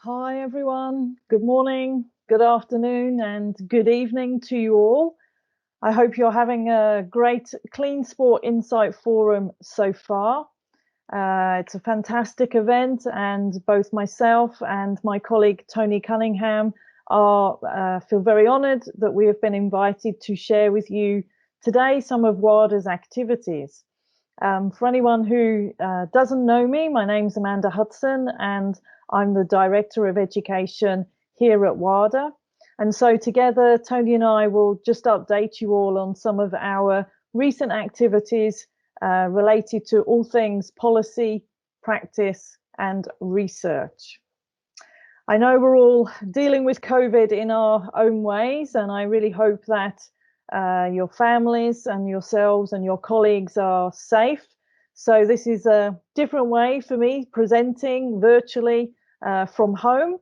Hi, everyone. Good morning, good afternoon, and good evening to you all. I hope you're having a great Clean Sport Insight Forum so far. It's a fantastic event, and both myself and my colleague Tony Cunningham feel very honoured that we have been invited to share with you today some of WADA's activities. For anyone who doesn't know me, my name's Amanda Hudson, and I'm the Director of Education here at WADA. And so together, Tony and I will just update you all on some of our recent activities related to all things policy, practice, and research. I know we're all dealing with COVID in our own ways, and I really hope that your families and yourselves and your colleagues are safe. So this is a different way for me presenting virtually from home,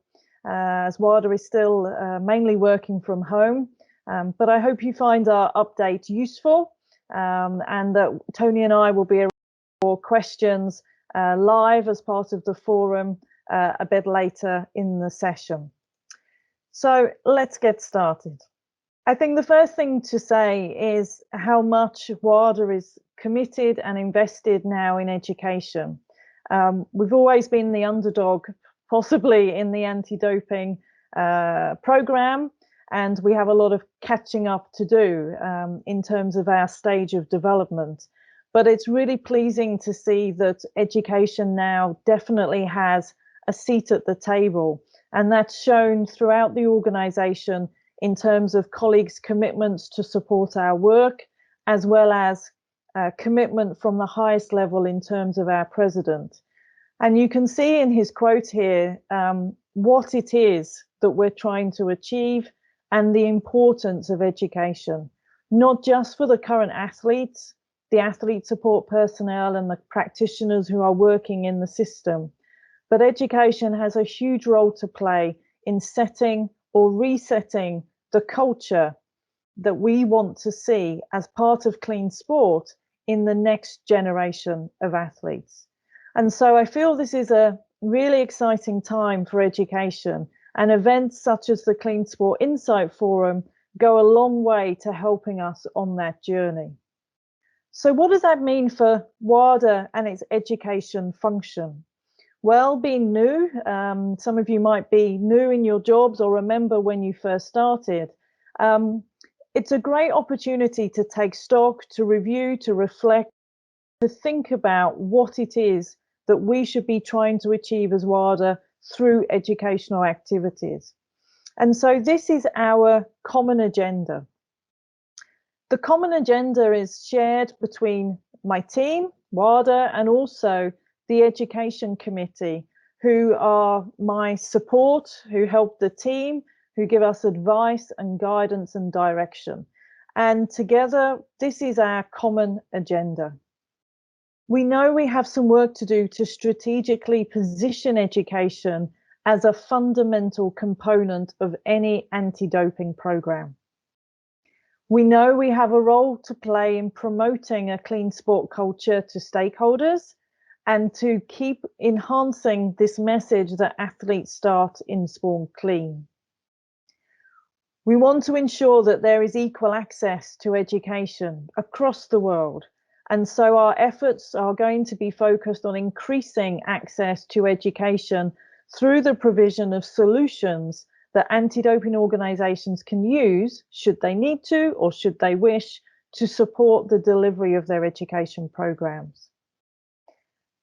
as WADA is still mainly working from home. But I hope you find our update useful, and that Tony and I will be around for questions live as part of the forum a bit later in the session. So let's get started. I think the first thing to say is how much WADA is committed and invested now in education. We've always been the underdog, possibly in the anti-doping program, and we have a lot of catching up to do in terms of our stage of development. But it's really pleasing to see that education now definitely has a seat at the table, and that's shown throughout the organisation in terms of colleagues' commitments to support our work, as well as commitment from the highest level in terms of our president. And you can see in his quote here what it is that we're trying to achieve and the importance of education, not just for the current athletes, the athlete support personnel and the practitioners who are working in the system, but education has a huge role to play in setting or resetting the culture that we want to see as part of clean sport in the next generation of athletes. And so I feel this is a really exciting time for education, and events such as the Clean Sport Insight Forum go a long way to helping us on that journey. So what does that mean for WADA and its education function? Well, being new, some of you might be new in your jobs or remember when you first started. It's a great opportunity to take stock, to review, to reflect, to think about what it is that we should be trying to achieve as WADA through educational activities. And so this is our common agenda. The common agenda is shared between my team, WADA, and also the Education Committee, who are my support, who help the team, who give us advice and guidance and direction. And together, this is our common agenda. We know we have some work to do to strategically position education as a fundamental component of any anti-doping program. We know we have a role to play in promoting a clean sport culture to stakeholders, and to keep enhancing this message that athletes start in sport clean. We want to ensure that there is equal access to education across the world. And so our efforts are going to be focused on increasing access to education through the provision of solutions that anti-doping organisations can use, should they need to or should they wish, to support the delivery of their education programs.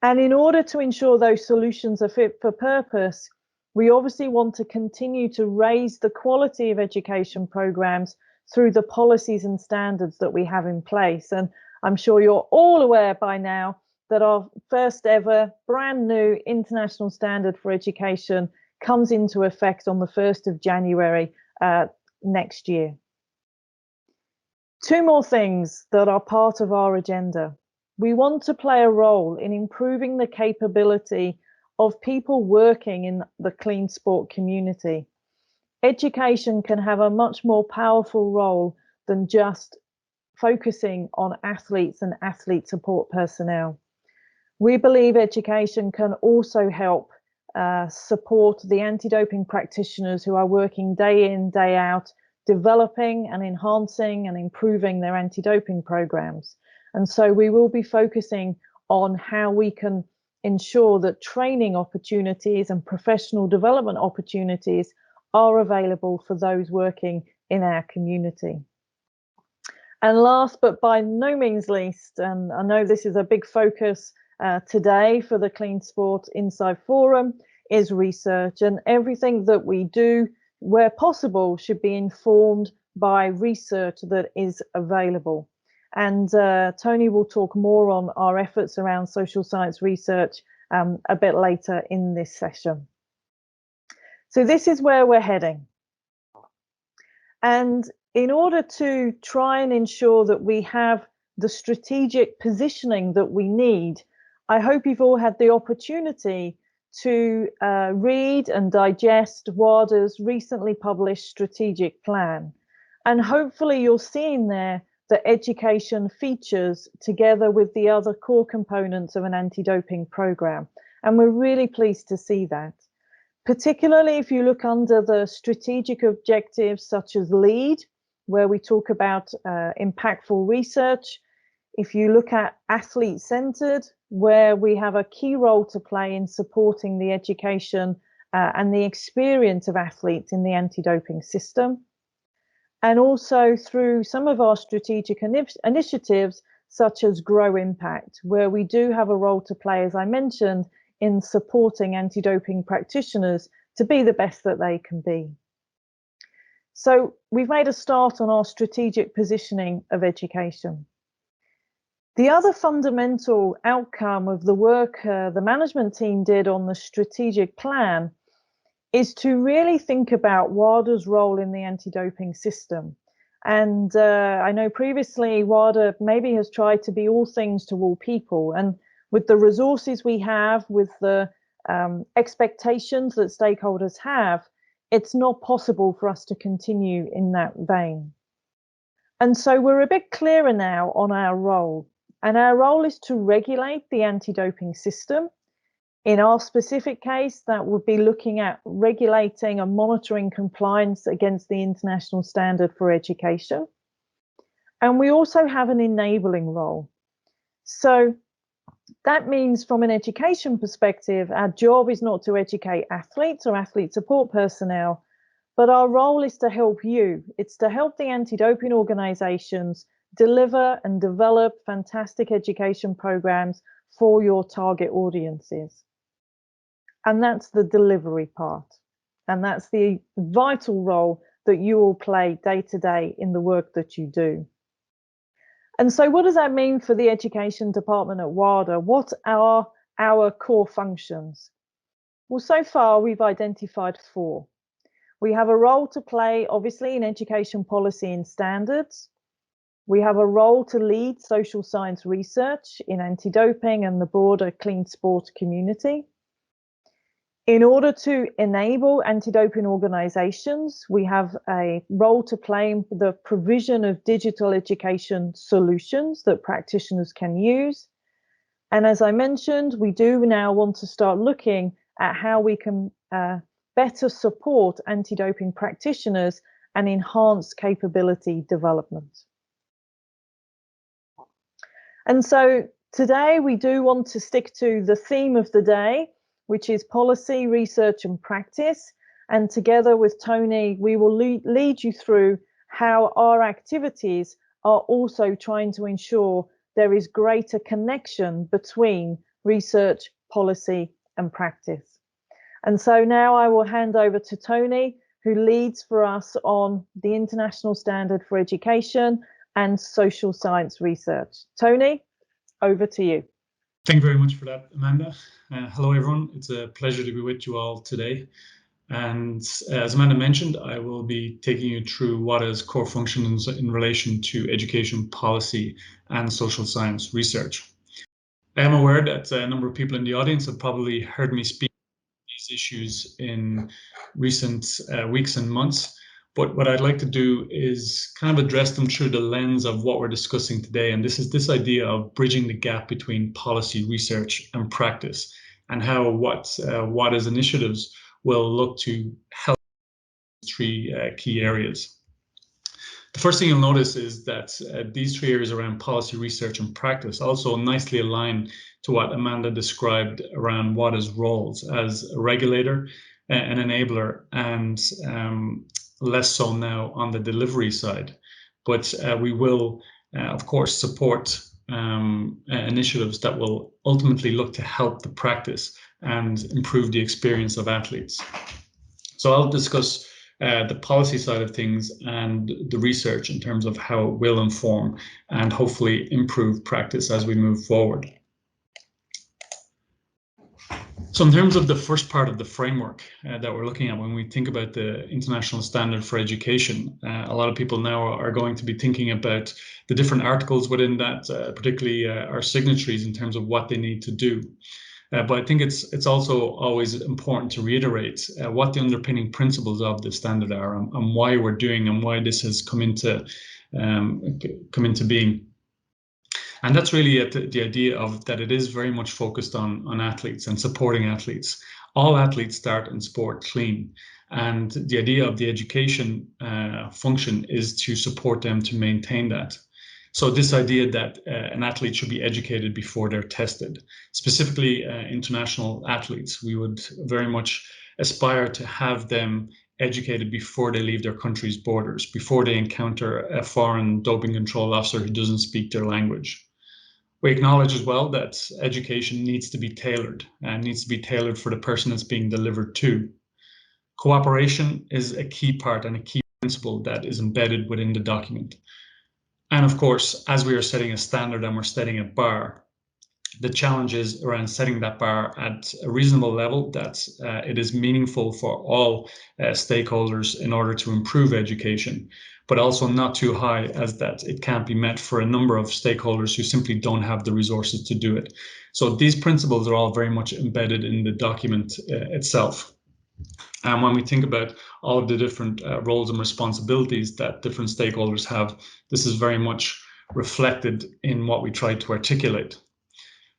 And in order to ensure those solutions are fit for purpose, we obviously want to continue to raise the quality of education programs through the policies and standards that we have in place. And I'm sure you're all aware by now that our first ever brand new international standard for education comes into effect on the 1st of January next year. Two more things that are part of our agenda. We want to play a role in improving the capability of people working in the clean sport community. Education can have a much more powerful role than just focusing on athletes and athlete support personnel. We believe education can also help support the anti-doping practitioners who are working day in, day out, developing and enhancing and improving their anti-doping programs. And so we will be focusing on how we can ensure that training opportunities and professional development opportunities are available for those working in our community. And last but by no means least, and I know this is a big focus today for the Clean Sport Insight Forum, is research. And everything that we do, where possible, should be informed by research that is available. And Tony will talk more on our efforts around social science research a bit later in this session. So this is where we're heading. And in order to try and ensure that we have the strategic positioning that we need, I hope you've all had the opportunity to read and digest WADA's recently published strategic plan. And hopefully you'll see in there that education features together with the other core components of an anti-doping program. And we're really pleased to see that. Particularly if you look under the strategic objectives such as LEAD, where we talk about impactful research. If you look at athlete-centered, where we have a key role to play in supporting the education and the experience of athletes in the anti-doping system. And also through some of our strategic initiatives, such as Grow Impact, where we do have a role to play, as I mentioned, in supporting anti-doping practitioners to be the best that they can be. So we've made a start on our strategic positioning of education. The other fundamental outcome of the work the management team did on the strategic plan is to really think about WADA's role in the anti-doping system. And I know previously WADA maybe has tried to be all things to all people, and with the resources we have, with the expectations that stakeholders have, it's not possible for us to continue in that vein. And so we're a bit clearer now on our role. And our role is to regulate the anti-doping system. In our specific case, that would be looking at regulating and monitoring compliance against the International Standard for Education. And we also have an enabling role. So that means from an education perspective, our job is not to educate athletes or athlete support personnel, but our role is to help you. It's to help the anti-doping organizations deliver and develop fantastic education programs for your target audiences. And that's the delivery part. And that's the vital role that you all play day to day in the work that you do. And so what does that mean for the education department at WADA? What are our core functions? Well, so far we've identified 4. We have a role to play, obviously, in education policy and standards. We have a role to lead social science research in anti-doping and the broader clean sport community. In order to enable anti-doping organizations, we have a role to play in the provision of digital education solutions that practitioners can use. And as I mentioned, we do now want to start looking at how we can better support anti-doping practitioners and enhance capability development. And so today we do want to stick to the theme of the day, which is policy, research and practice. And together with Tony, we will lead you through how our activities are also trying to ensure there is greater connection between research, policy and practice. And so now I will hand over to Tony, who leads for us on the International Standard for Education and social science research. Tony, over to you. Thank you very much for that, Amanda. Hello, everyone. It's a pleasure to be with you all today. And as Amanda mentioned, I will be taking you through WADA's core functions in relation to education policy and social science research. I am aware that a number of people in the audience have probably heard me speak about these issues in recent weeks and months. But what I'd like to do is kind of address them through the lens of what we're discussing today. And this is this idea of bridging the gap between policy, research, and practice, and how wadas initiatives will look to help three key areas. The first thing you'll notice is that these three areas around policy, research, and practice also nicely align to what Amanda described around WADA's roles as a regulator, an enabler, and less so now on the delivery side. But we will, of course, support initiatives that will ultimately look to help the practice and improve the experience of athletes. So I'll discuss the policy side of things and the research in terms of how it will inform and hopefully improve practice as we move forward. So in terms of the first part of the framework that we're looking at when we think about the international standard for education, a lot of people now are going to be thinking about the different articles within that, particularly our signatories in terms of what they need to do. But I think it's also always important to reiterate what the underpinning principles of the standard are and why we're doing and why this has come into being. And that's really the idea of that it is very much focused on athletes and supporting athletes. All athletes start in sport clean. And the idea of the education function is to support them to maintain that. So this idea that an athlete should be educated before they're tested, specifically international athletes, we would very much aspire to have them educated before they leave their country's borders, before they encounter a foreign doping control officer who doesn't speak their language. We acknowledge as well that education needs to be tailored and needs to be tailored for the person that's being delivered to. Cooperation is a key part and a key principle that is embedded within the document. And of course, as we are setting a standard and we're setting a bar, the challenge is around setting that bar at a reasonable level that it is meaningful for all stakeholders in order to improve education, but also not too high as that it can't be met for a number of stakeholders who simply don't have the resources to do it. So these principles are all very much embedded in the document itself. And when we think about all of the different roles and responsibilities that different stakeholders have, this is very much reflected in what we try to articulate.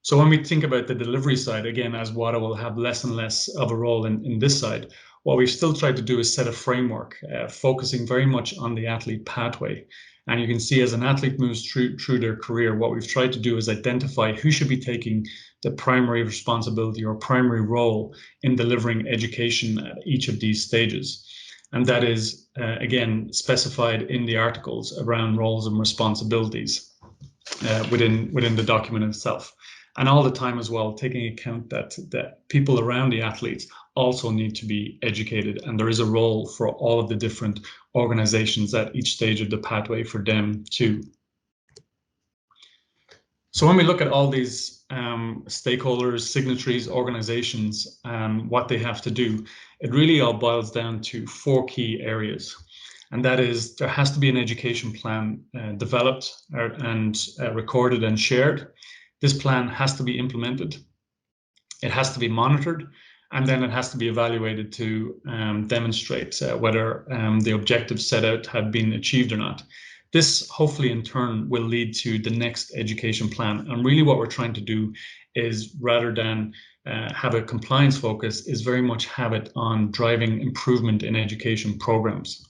So when we think about the delivery side, again, as WADA will have less and less of a role in this side, what we've still tried to do is set a framework, focusing very much on the athlete pathway. And you can see as an athlete moves through their career, what we've tried to do is identify who should be taking the primary responsibility or primary role in delivering education at each of these stages. And that is, again, specified in the articles around roles and responsibilities within the document itself. And all the time as well, taking account that people around the athletes also need to be educated. And there is a role for all of the different organizations at each stage of the pathway for them too. So when we look at all these stakeholders, signatories, organizations, and what they have to do, it really all boils down to 4 key areas. And that is, there has to be an education plan developed and recorded and shared. This plan has to be implemented. It has to be monitored, and then it has to be evaluated to demonstrate whether the objectives set out have been achieved or not. This hopefully in turn will lead to the next education plan. And really what we're trying to do is, rather than have a compliance focus, is very much have it on driving improvement in education programs.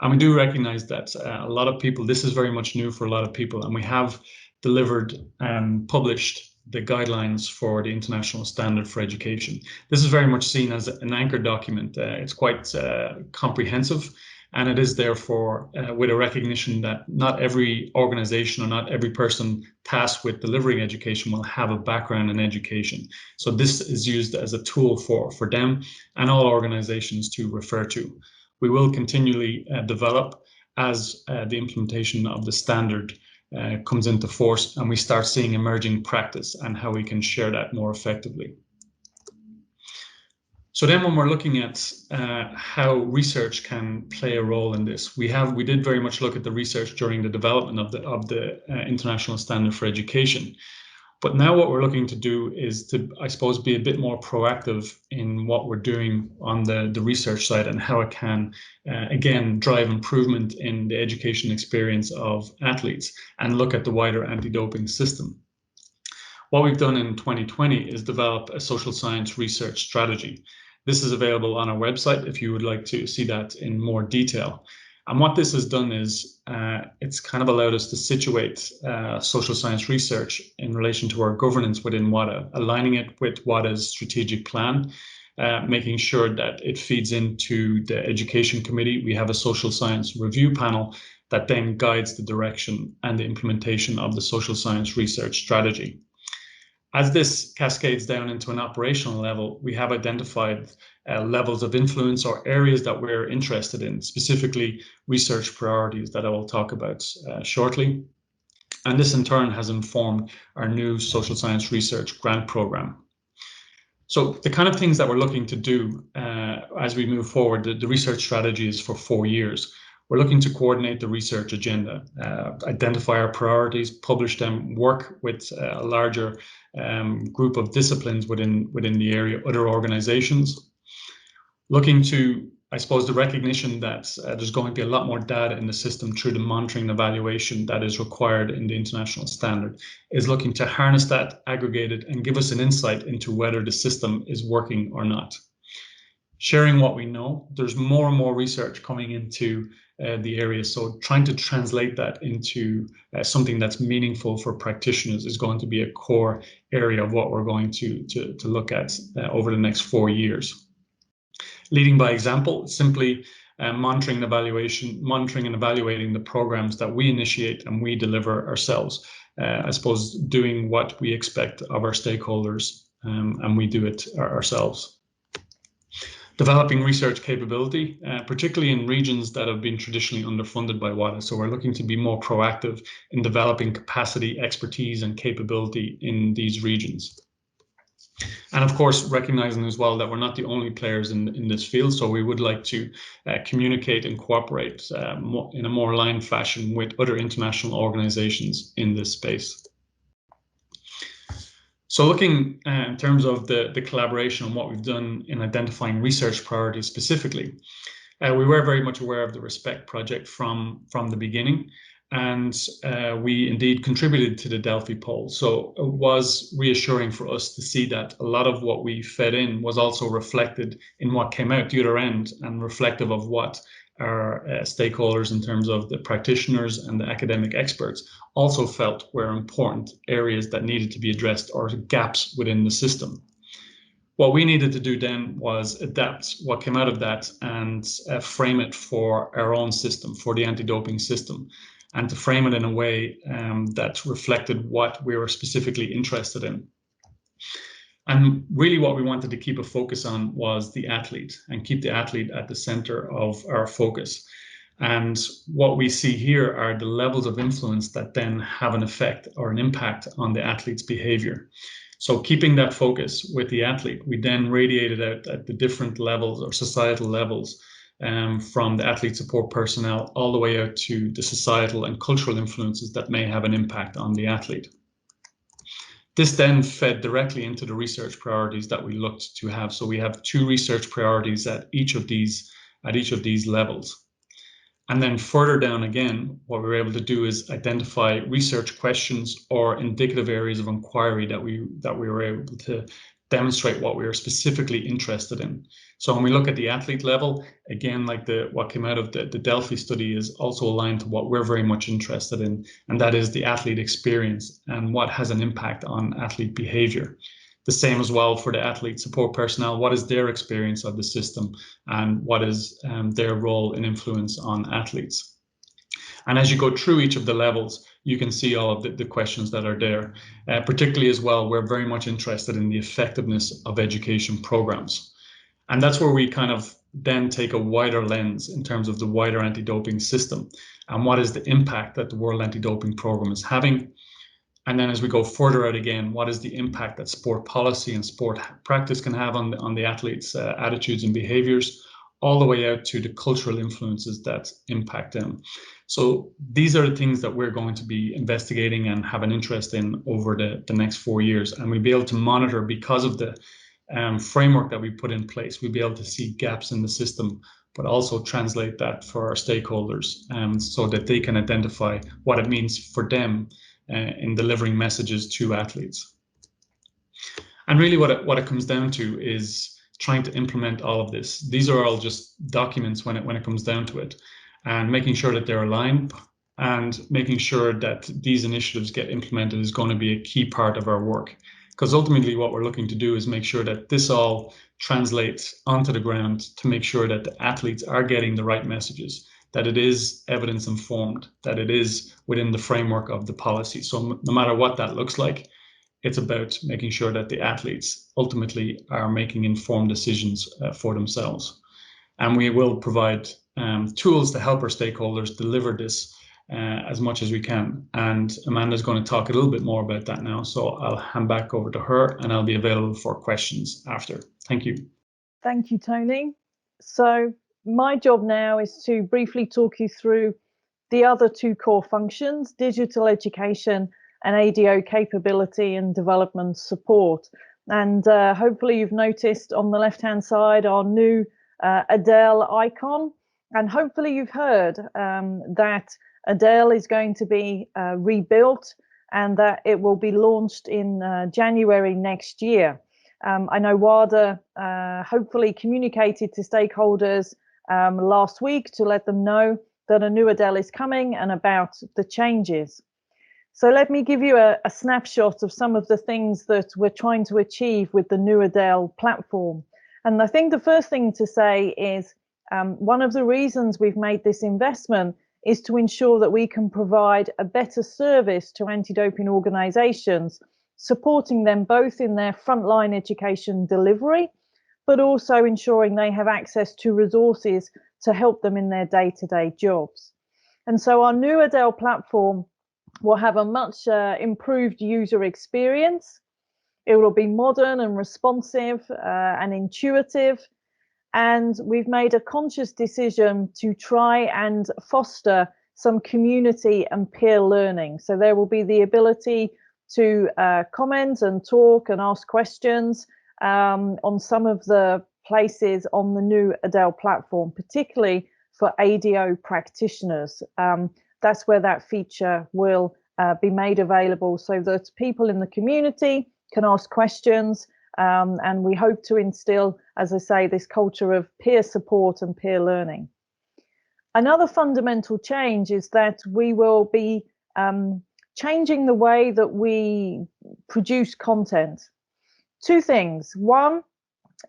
And we do recognize that a lot of people, this is very much new for a lot of people, and we have delivered and published the guidelines for the International Standard for Education. This is very much seen as an anchor document. It's quite comprehensive, and it is therefore with a recognition that not every organization or not every person tasked with delivering education will have a background in education. So this is used as a tool for them and all organizations to refer to. We will continually develop as the implementation of the standard comes into force and we start seeing emerging practice and how we can share that more effectively. So then when we're looking at how research can play a role in this, we did very much look at the research during the development of the International Standard for Education. But now what we're looking to do is to, I suppose, be a bit more proactive in what we're doing on the research side and how it can, again, drive improvement in the education experience of athletes and look at the wider anti-doping system. What we've done in 2020 is develop a social science research strategy. This is available on our website if you would like to see that in more detail. And what this has done is it's kind of allowed us to situate social science research in relation to our governance within WADA, aligning it with WADA's strategic plan, making sure that it feeds into the education committee. We have a social science review panel that then guides the direction and the implementation of the social science research strategy. As this cascades down into an operational level, we have identified levels of influence or areas that we're interested in, specifically research priorities that I will talk about shortly. And this in turn has informed our new social science research grant program. So the kind of things that we're looking to do as we move forward, the research strategy is for 4 years. We're looking to coordinate the research agenda, identify our priorities, publish them, work with a larger group of disciplines within the area, other organizations. Looking to, I suppose, the recognition that there's going to be a lot more data in the system through the monitoring and evaluation that is required in the international standard, is looking to harness that, aggregate it, and give us an insight into whether the system is working or not. Sharing what we know, there's more and more research coming into the area, so trying to translate that into something that's meaningful for practitioners is going to be a core area of what we're going to look at over the next 4 years. Leading by example, simply monitoring and evaluating the programs that we initiate and we deliver ourselves. I suppose doing what we expect of our stakeholders, and we do it ourselves. Developing research capability, particularly in regions that have been traditionally underfunded by WADA. So we're looking to be more proactive in developing capacity, expertise, and capability in these regions. And of course, recognizing as well that we're not the only players in this field, so we would like to communicate and cooperate in a more aligned fashion with other international organizations in this space. So looking in terms of the collaboration and what we've done in identifying research priorities specifically, we were very much aware of the RESPECT project from the beginning. And we indeed contributed to the Delphi poll. So it was reassuring for us to see that a lot of what we fed in was also reflected in what came out the other end, and reflective of what our stakeholders in terms of the practitioners and the academic experts also felt were important areas that needed to be addressed, or gaps within the system. What we needed to do then was adapt what came out of that and frame it for our own system, for the anti-doping system, and to frame it in a way that reflected what we were specifically interested in. And really what we wanted to keep a focus on was the athlete, and keep the athlete at the center of our focus. And what we see here are the levels of influence that then have an effect or an impact on the athlete's behavior. So keeping that focus with the athlete, we then radiated out at the different levels or societal levels, from the athlete support personnel all the way out to the societal and cultural influences that may have an impact on the athlete. This then fed directly into the research priorities that we looked to have. So we have 2 research priorities at each of these levels. And then further down again, what we were able to do is identify research questions or indicative areas of inquiry that we were able to demonstrate what we are specifically interested in. So when we look at the athlete level, again, like what came out of the Delphi study is also aligned to what we're very much interested in, and that is the athlete experience and what has an impact on athlete behavior. The same as well for the athlete support personnel. What is their experience of the system, and what is their role and influence on athletes? And as you go through each of the levels, you can see all of the questions that are there. Particularly as well, we're very much interested in the effectiveness of education programs. And that's where we kind of then take a wider lens in terms of the wider anti-doping system, and what is the impact that the World Anti-Doping Program is having. And then as we go further out again, what is the impact that sport policy and sport practice can have on the athletes' attitudes and behaviors, all the way out to the cultural influences that impact them. So these are the things that we're going to be investigating and have an interest in over the next 4 years. And we'll be able to monitor, because of the framework that we put in place, we'll be able to see gaps in the system, but also translate that for our stakeholders, so that they can identify what it means for them in delivering messages to athletes. And really what it comes down to is trying to implement all of this. These are all just documents when it comes down to it, and making sure that they're aligned and making sure that these initiatives get implemented is going to be a key part of our work. Because ultimately what we're looking to do is make sure that this all translates onto the ground to make sure that the athletes are getting the right messages, that it is evidence informed, that it is within the framework of the policy. So no matter what that looks like, it's about making sure that the athletes ultimately are making informed decisions for themselves. And we will provide tools to help our stakeholders deliver this as much as we can. And Amanda's going to talk a little bit more about that now. So I'll hand back over to her and I'll be available for questions after. Thank you. Thank you, Tony. So my job now is to briefly talk you through the other two core functions, digital education and ADO capability and development support. And hopefully you've noticed on the left-hand side our new Adele icon. And hopefully you've heard that Adele is going to be rebuilt and that it will be launched in January next year. I know WADA hopefully communicated to stakeholders last week to let them know that a new Adele is coming and about the changes. So let me give you a snapshot of some of the things that we're trying to achieve with the new Adele platform. And I think the first thing to say is one of the reasons we've made this investment is to ensure that we can provide a better service to anti-doping organizations, supporting them both in their frontline education delivery, but also ensuring they have access to resources to help them in their day-to-day jobs. And so our new Adele platform will have a much improved user experience. It will be modern and responsive and intuitive. And we've made a conscious decision to try and foster some community and peer learning. So there will be the ability to comment and talk and ask questions on some of the places on the new Adele platform, particularly for ADO practitioners. That's where that feature will be made available so that people in the community can ask questions. And we hope to instill, as I say, this culture of peer support and peer learning. Another fundamental change is that we will be changing the way that we produce content. Two things. One,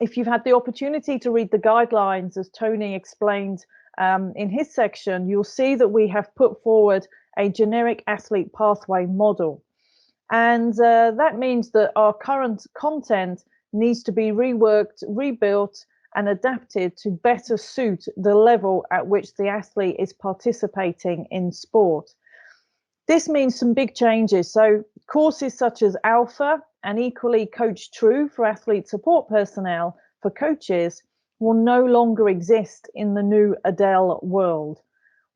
if you've had the opportunity to read the guidelines, as Tony explained in his section, you'll see that we have put forward a generic athlete pathway model. And that means that our current content needs to be reworked, rebuilt, and adapted to better suit the level at which the athlete is participating in sport. This means some big changes. So courses such as Alpha and equally Coach True for athlete support personnel for coaches will no longer exist in the new Adele world.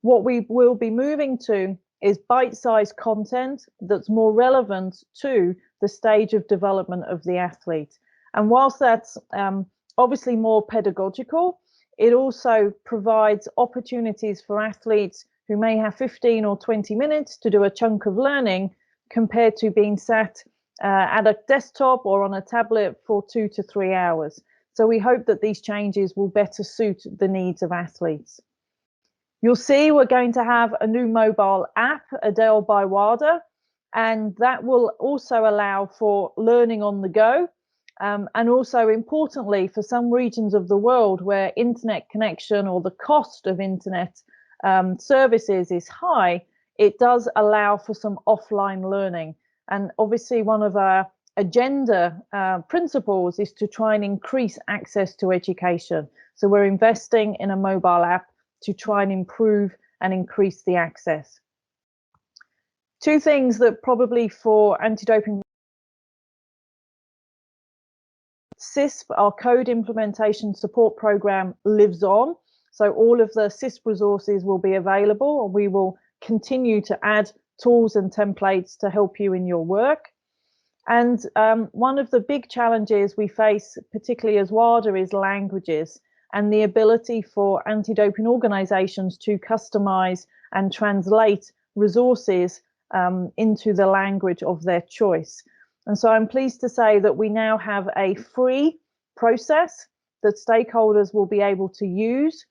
What we will be moving to is bite-sized content that's more relevant to the stage of development of the athlete. And whilst that's obviously more pedagogical, it also provides opportunities for athletes who may have 15 or 20 minutes to do a chunk of learning compared to being sat at a desktop or on a tablet for 2 to 3 hours. So we hope that these changes will better suit the needs of athletes. You'll see we're going to have a new mobile app, Adele by WADA, and that will also allow for learning on the go. And also importantly, for some regions of the world where internet connection or the cost of internet services is high, it does allow for some offline learning. And obviously one of our agenda principles is to try and increase access to education. So we're investing in a mobile app to try and improve and increase the access. Two things that probably for anti-doping CISP, our code implementation support program, lives on. So all of the CISP resources will be available, and we will continue to add tools and templates to help you in your work. And one of the big challenges we face, particularly as WADA, is languages and the ability for anti-doping organizations to customize and translate resources into the language of their choice. And so I'm pleased to say that we now have a free process that stakeholders will be able to use.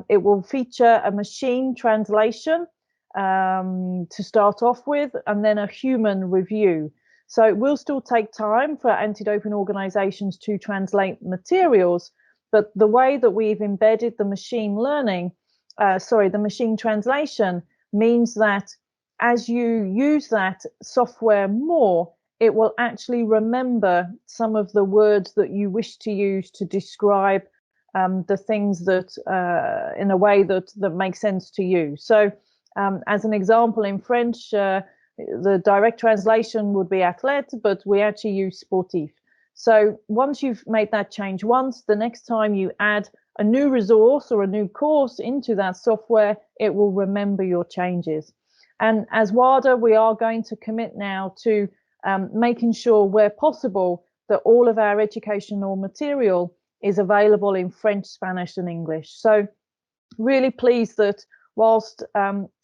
It will feature a machine translation to start off with, and then a human review. So it will still take time for anti-doping organizations to translate materials, but the way that we've embedded the machine learning, the machine translation, means that as you use that software more, it will actually remember some of the words that you wish to use to describe the things that in a way that makes sense to you. So as an example, in French, the direct translation would be athlète, but we actually use sportif. So once you've made that change once, the next time you add a new resource or a new course into that software, it will remember your changes. And as WADA, we are going to commit now to making sure where possible that all of our educational material is available in French, Spanish and English. So really pleased that whilst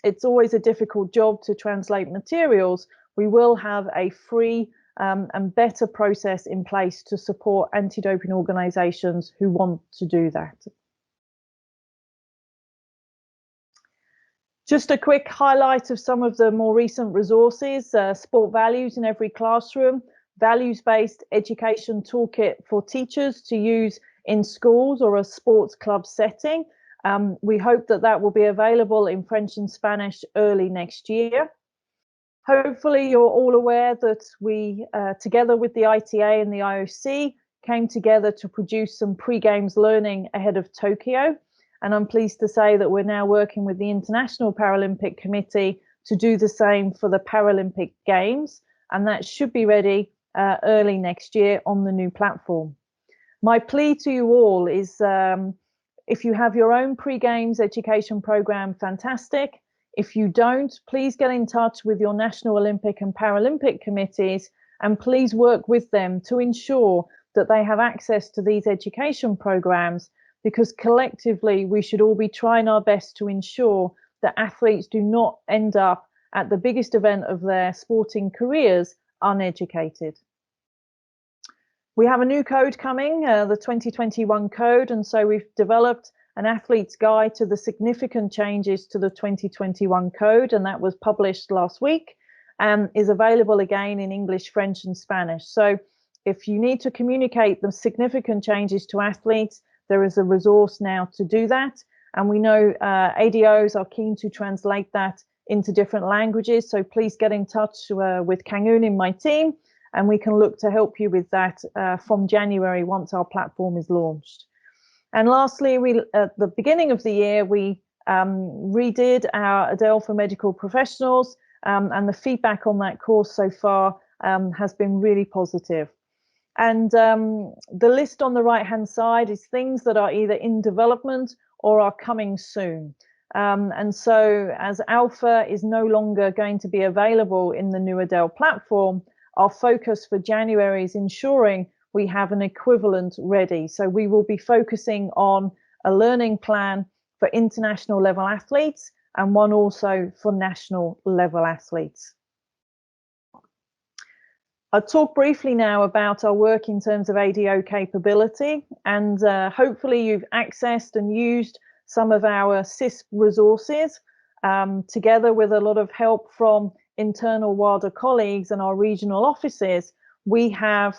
it's always a difficult job to translate materials, we will have a free and better process in place to support anti-doping organisations who want to do that. Just a quick highlight of some of the more recent resources: sport values in every classroom, values-based education toolkit for teachers to use in schools or a sports club setting. We hope that that will be available in French and Spanish early next year. Hopefully you're all aware that we, together with the ITA and the IOC, came together to produce some pre-games learning ahead of Tokyo. And I'm pleased to say that we're now working with the International Paralympic Committee to do the same for the Paralympic Games. And that should be ready early next year on the new platform. My plea to you all is, if you have your own pre-games education program, fantastic. If you don't, please get in touch with your National Olympic and Paralympic committees, and please work with them to ensure that they have access to these education programs, because collectively we should all be trying our best to ensure that athletes do not end up at the biggest event of their sporting careers uneducated. We have a new code coming, the 2021 code, and so we've developed an athlete's guide to the significant changes to the 2021 code, and that was published last week and is available again in English, French and Spanish. So if you need to communicate the significant changes to athletes, there is a resource now to do that. And we know ADOs are keen to translate that into different languages, so please get in touch with Kangun in my team, and we can look to help you with that from January once our platform is launched. And lastly, at the beginning of the year, we redid our ADEL for medical professionals, and the feedback on that course so far has been really positive. And the list on the right-hand side is things that are either in development or are coming soon. And so as Alpha is no longer going to be available in the new ADEL platform, our focus for January is ensuring we have an equivalent ready. So we will be focusing on a learning plan for international level athletes and one also for national level athletes. I'll talk briefly now about our work in terms of ADO capability, and hopefully you've accessed and used some of our CISP resources together with a lot of help from internal WADA colleagues and our regional offices. We have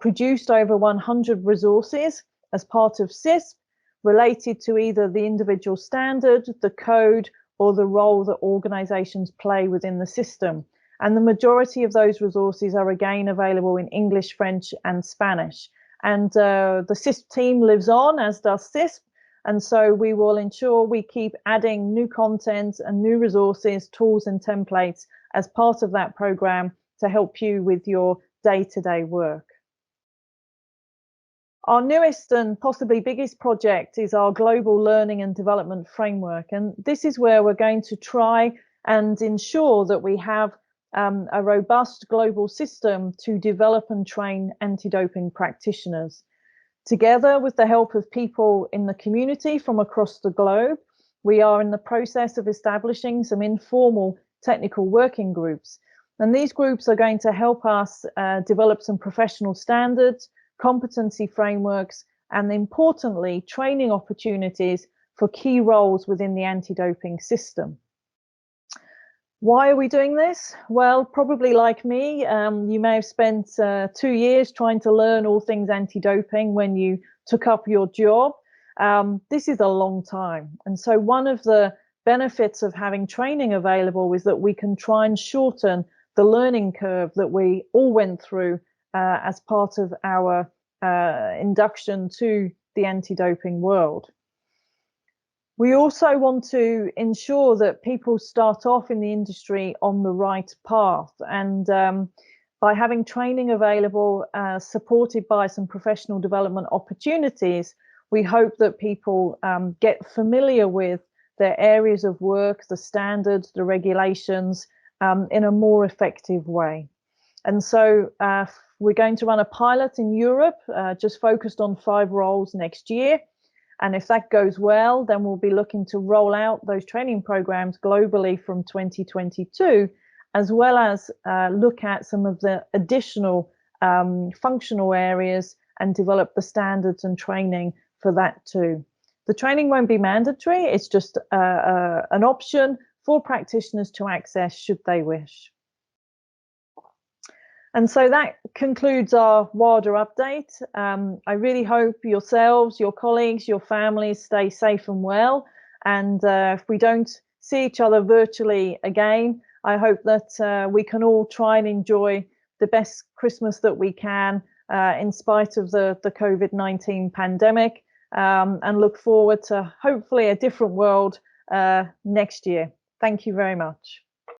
produced over 100 resources as part of CISP related to either the individual standard, the code, or the role that organizations play within the system. And the majority of those resources are again available in English, French and Spanish. And the CISP team lives on, as does CISP. And so we will ensure we keep adding new content and new resources, tools and templates as part of that program to help you with your day-to-day work. Our newest and possibly biggest project is our Global Learning and Development Framework. And this is where we're going to try and ensure that we have a robust global system to develop and train anti-doping practitioners. Together with the help of people in the community from across the globe, we are in the process of establishing some informal technical working groups. And these groups are going to help us develop some professional standards, competency frameworks, and importantly, training opportunities for key roles within the anti-doping system. Why are we doing this? Well, probably like me, you may have spent 2 years trying to learn all things anti-doping when you took up your job. This is a long time. And so one of the benefits of having training available is that we can try and shorten the learning curve that we all went through as part of our induction to the anti-doping world. We also want to ensure that people start off in the industry on the right path. And by having training available, supported by some professional development opportunities, we hope that people get familiar with their areas of work, the standards, the regulations, in a more effective way. And so we're going to run a pilot in Europe, just focused on 5 roles next year. And if that goes well, then we'll be looking to roll out those training programs globally from 2022, as well as look at some of the additional functional areas and develop the standards and training for that too. The training won't be mandatory. It's just an option for practitioners to access should they wish. And so that concludes our WADA update. I really hope yourselves, your colleagues, your families stay safe and well. And if we don't see each other virtually again, I hope that we can all try and enjoy the best Christmas that we can in spite of the COVID-19 pandemic, and look forward to hopefully a different world next year. Thank you very much.